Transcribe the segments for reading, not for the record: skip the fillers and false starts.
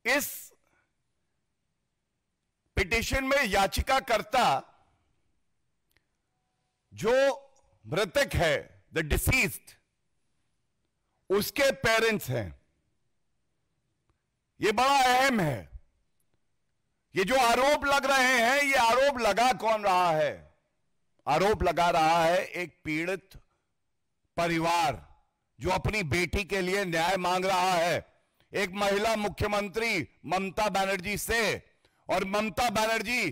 इस पिटीशन में याचिकाकर्ता जो मृतक है, द डिसीज्ड, उसके पेरेंट्स हैं। यह बड़ा अहम है। ये जो आरोप लग रहे हैं, ये आरोप लगा कौन रहा है? आरोप लगा रहा है एक पीड़ित परिवार जो अपनी बेटी के लिए न्याय मांग रहा है, एक महिला मुख्यमंत्री ममता बनर्जी से। और ममता बनर्जी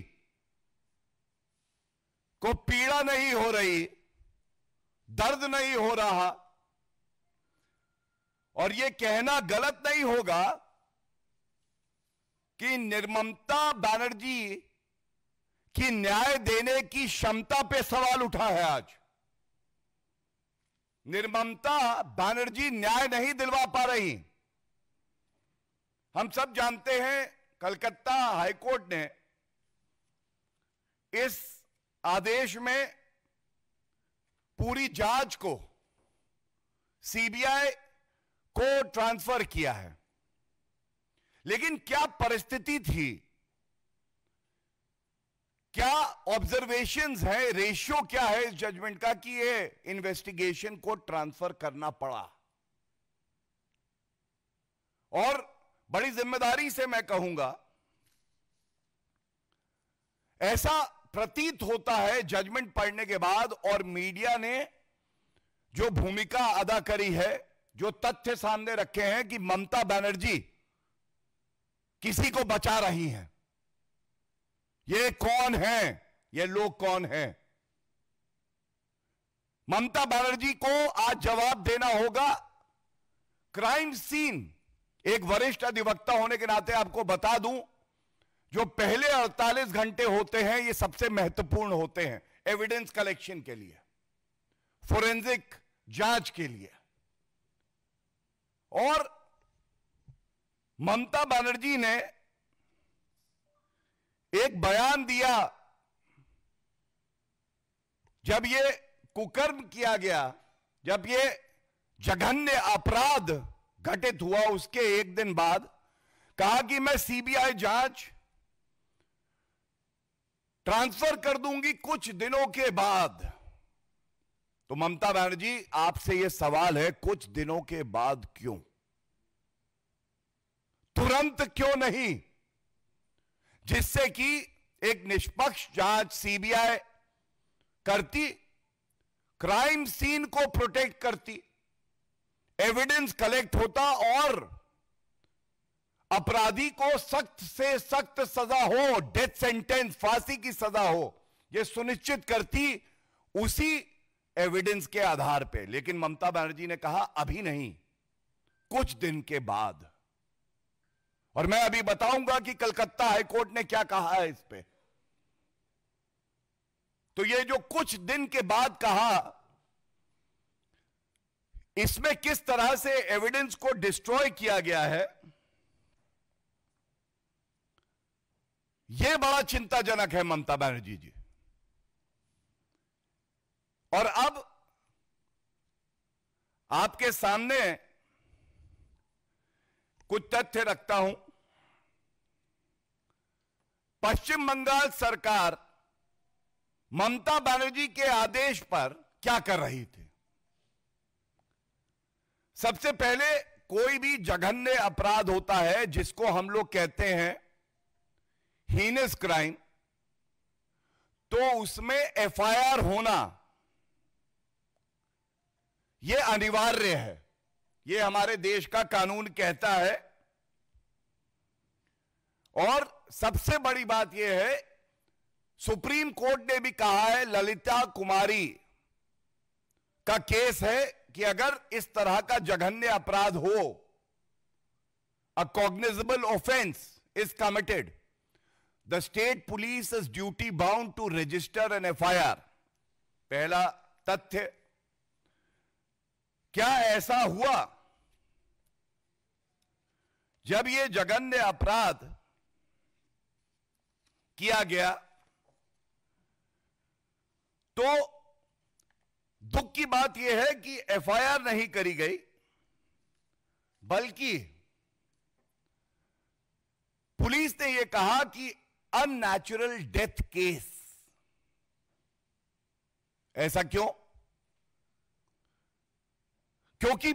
को पीड़ा नहीं हो रही, दर्द नहीं हो रहा, और यह कहना गलत नहीं होगा कि निर्ममता बनर्जी की न्याय देने की क्षमता पे सवाल उठा है। आज निर्ममता बनर्जी न्याय नहीं दिलवा पा रही। हम सब जानते हैं कलकत्ता हाईकोर्ट ने इस आदेश में पूरी जांच को सीबीआई को ट्रांसफर किया है। लेकिन क्या परिस्थिति थी, क्या ऑब्जर्वेशंस है, रेशियो क्या है इस जजमेंट का कि ये इन्वेस्टिगेशन को ट्रांसफर करना पड़ा? और बड़ी जिम्मेदारी से मैं कहूंगा, ऐसा प्रतीत होता है जजमेंट पढ़ने के बाद, और मीडिया ने जो भूमिका अदा करी है, जो तथ्य सामने रखे हैं कि ममता बनर्जी किसी को बचा रही हैं। ये कौन है? ये लोग कौन हैं? ममता बनर्जी को आज जवाब देना होगा। क्राइम सीन, एक वरिष्ठ अधिवक्ता होने के नाते आपको बता दूं, जो पहले 48 घंटे होते हैं ये सबसे महत्वपूर्ण होते हैं एविडेंस कलेक्शन के लिए, फोरेंसिक जांच के लिए। और ममता बनर्जी ने एक बयान दिया जब ये कुकर्म किया गया, जब ये जघन्य अपराध घटित हुआ, उसके एक दिन बाद कहा कि मैं सीबीआई जांच ट्रांसफर कर दूंगी कुछ दिनों के बाद। तो ममता बनर्जी, आपसे यह सवाल है, कुछ दिनों के बाद क्यों? तुरंत क्यों नहीं? जिससे कि एक निष्पक्ष जांच सीबीआई करती, क्राइम सीन को प्रोटेक्ट करती, एविडेंस कलेक्ट होता और अपराधी को सख्त से सख्त सजा हो, डेथ सेंटेंस, फांसी की सजा हो, यह सुनिश्चित करती उसी एविडेंस के आधार पे। लेकिन ममता बनर्जी ने कहा अभी नहीं, कुछ दिन के बाद। और मैं अभी बताऊंगा कि कलकत्ता हाईकोर्ट ने क्या कहा है इस पे। तो ये जो कुछ दिन के बाद कहा, इसमें किस तरह से एविडेंस को डिस्ट्रॉय किया गया है, यह बड़ा चिंताजनक है ममता बनर्जी जी। और अब आपके सामने कुछ तथ्य रखता हूं। पश्चिम बंगाल सरकार ममता बनर्जी के आदेश पर क्या कर रही थी? सबसे पहले, कोई भी जघन्य अपराध होता है जिसको हम लोग कहते हैं हीनस क्राइम, तो उसमें एफआईआर होना यह अनिवार्य है। यह हमारे देश का कानून कहता है। और सबसे बड़ी बात यह है, सुप्रीम कोर्ट ने भी कहा है, ललिता कुमारी का केस है कि अगर इस तरह का जघन्य अपराध हो, a cognizable offence is committed, the state police is duty bound to register an FIR. पहला तथ्य, क्या ऐसा हुआ जब यह जघन्य अपराध किया गया तो दुख की बात यह है कि एफआईआर नहीं करी गई, बल्कि पुलिस ने यह कहा कि अननेचुरल डेथ केस। ऐसा क्यों? क्योंकि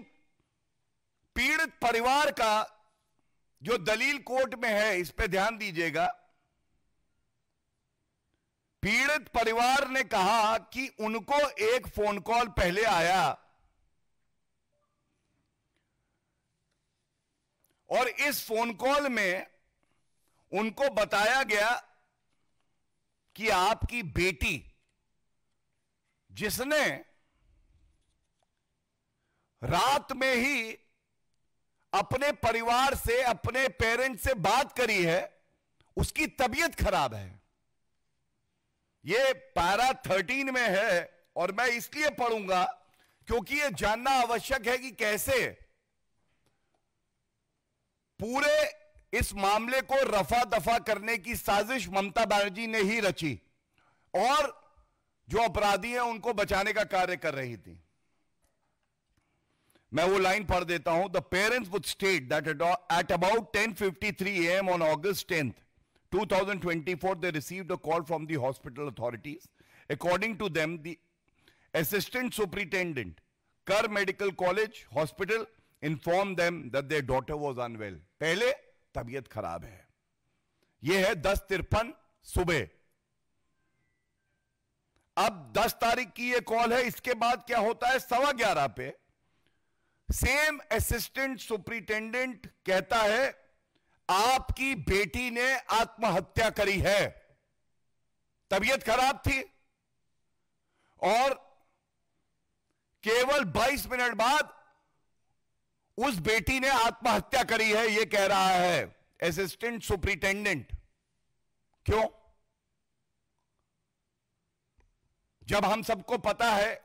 पीड़ित परिवार का जो दलील कोर्ट में है, इस पे ध्यान दीजिएगा। पीड़ित परिवार ने कहा कि उनको एक फोन कॉल पहले आया और इस फोन कॉल में उनको बताया गया कि आपकी बेटी, जिसने रात में ही अपने परिवार से, अपने पेरेंट्स से बात करी है, उसकी तबीयत खराब है। यह पैरा 13 में है और मैं इसलिए पढ़ूंगा क्योंकि यह जानना आवश्यक है कि कैसे पूरे इस मामले को रफा दफा करने की साजिश ममता बनर्जी ने ही रची और जो अपराधी हैं उनको बचाने का कार्य कर रही थी। मैं वो लाइन पढ़ देता हूं। The parents would state that at about 10:53 AM on August 10th, 2024, they received a call from the hospital authorities. According to them, the assistant superintendent, Kar Medical College Hospital, informed them that their daughter was unwell. पहले तबीयत खराब है। यह है 10:53 सुबह। अब 10 तारीख की यह कॉल है। इसके बाद क्या होता है? 11:15 पे सेम असिस्टेंट सुपरिटेंडेंट कहता है आपकी बेटी ने आत्महत्या करी है। तबीयत खराब थी और केवल 22 मिनट बाद उस बेटी ने आत्महत्या करी है, यह कह रहा है असिस्टेंट सुपरिटेंडेंट। क्यों? जब हम सबको पता है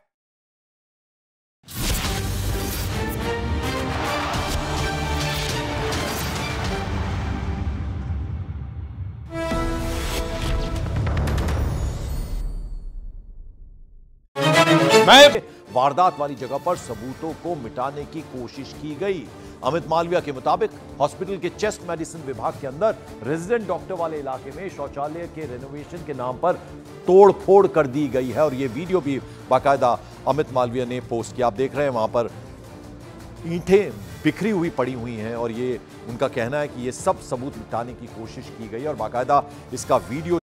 वारदात वाली जगह पर सबूतों को मिटाने की कोशिश की गई। अमित मालविया के मुताबिक हॉस्पिटल के चेस्ट मेडिसिन विभाग के अंदर रेजिडेंट डॉक्टर वाले इलाके में शौचालय के रेनोवेशन के नाम पर तोड़फोड़ कर दी गई है और यह वीडियो भी बाकायदा अमित मालविया ने पोस्ट किया। आप देख रहे हैं वहां पर ईंटें बिखरी हुई पड़ी हुई हैं और ये उनका कहना है कि ये सब सबूत मिटाने की कोशिश की गई और बाकायदा इसका वीडियो